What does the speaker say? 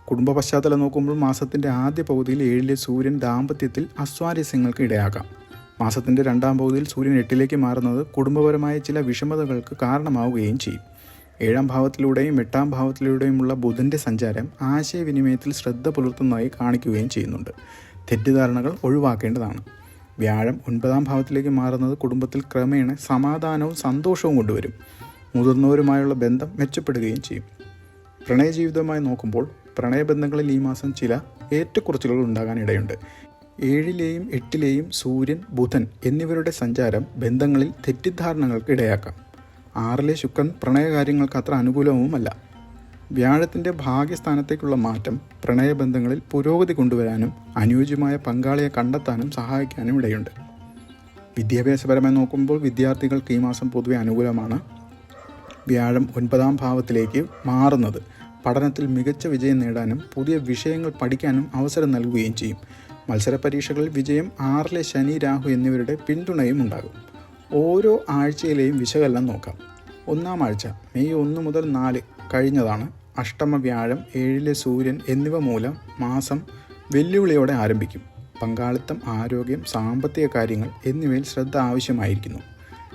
കുടുംബ പശ്ചാത്തലം നോക്കുമ്പോൾ മാസത്തിൻ്റെ ആദ്യ പകുതിയിൽ 7-ലെ സൂര്യൻ ദാമ്പത്യത്തിൽ അസ്വാരസ്യങ്ങൾക്ക് ഇടയാക്കാം. മാസത്തിൻ്റെ രണ്ടാം പകുതിയിൽ സൂര്യൻ 8-ലേക്ക് മാറുന്നത് കുടുംബപരമായ ചില വിഷമതകൾക്ക് കാരണമാവുകയും ചെയ്യും. 7-ാം ഭാവത്തിലൂടെയും 8-ാം ഭാവത്തിലൂടെയുമുള്ള ബുധൻ്റെ സഞ്ചാരം ആശയവിനിമയത്തിൽ ശ്രദ്ധ പുലർത്തുന്നതായി കാണിക്കുകയും ചെയ്യുന്നുണ്ട്. തെറ്റിദ്ധാരണകൾ ഒഴിവാക്കേണ്ടതാണ്. വ്യാഴം 9-ാം ഭാവത്തിലേക്ക് മാറുന്നത് കുടുംബത്തിൽ ക്രമേണ സമാധാനവും സന്തോഷവും കൊണ്ടുവരും. മുതിർന്നവരുമായുള്ള ബന്ധം മെച്ചപ്പെടുകയും ചെയ്യും. പ്രണയജീവിതമായി നോക്കുമ്പോൾ പ്രണയബന്ധങ്ങളിൽ ഈ മാസം ചില ഏറ്റക്കുറച്ചിലുകൾ ഉണ്ടാകാനിടയുണ്ട്. 7-ലെയും 8-ലെയും സൂര്യൻ, ബുധൻ എന്നിവരുടെ സഞ്ചാരം ബന്ധങ്ങളിൽ തെറ്റിദ്ധാരണകൾക്ക് ഇടയാക്കാം. 6-ലെ ശുക്രൻ പ്രണയകാര്യങ്ങൾക്ക് അത്ര അനുകൂലവുമല്ല. വ്യാഴത്തിൻ്റെ ഭാഗ്യസ്ഥാനത്തേക്കുള്ള മാറ്റം പ്രണയബന്ധങ്ങളിൽ പുരോഗതി കൊണ്ടുവരാനും അനുയോജ്യമായ പങ്കാളിയെ കണ്ടെത്താനും സഹായിക്കാനും ഇടയുണ്ട്. വിദ്യാഭ്യാസപരമായി നോക്കുമ്പോൾ വിദ്യാർത്ഥികൾക്ക് ഈ മാസം പൊതുവെ അനുകൂലമാണ്. വ്യാഴം 9-ാം ഭാവത്തിലേക്ക് മാറുന്നത് പഠനത്തിൽ മികച്ച വിജയം നേടാനും പുതിയ വിഷയങ്ങൾ പഠിക്കാനും അവസരം നൽകുകയും ചെയ്യും. മത്സര പരീക്ഷകളിൽ വിജയം 6-ലെ ശനി, രാഹു എന്നിവരുടെ പിന്തുണയും ഉണ്ടാകും. ഓരോ ആഴ്ചയിലെയും വിശകലനം നോക്കാം. 1-ാം ആഴ്ച മെയ് 1 മുതൽ 4 കഴിഞ്ഞതാണ്. അഷ്ടമ വ്യാഴം, 7-ലെ സൂര്യൻ എന്നിവ മൂലം മാസം വെല്ലുവിളിയോടെ ആരംഭിക്കും. പങ്കാളിത്തം, ആരോഗ്യം, സാമ്പത്തിക കാര്യങ്ങൾ എന്നിവയിൽ ശ്രദ്ധ ആവശ്യമായിരിക്കുന്നു.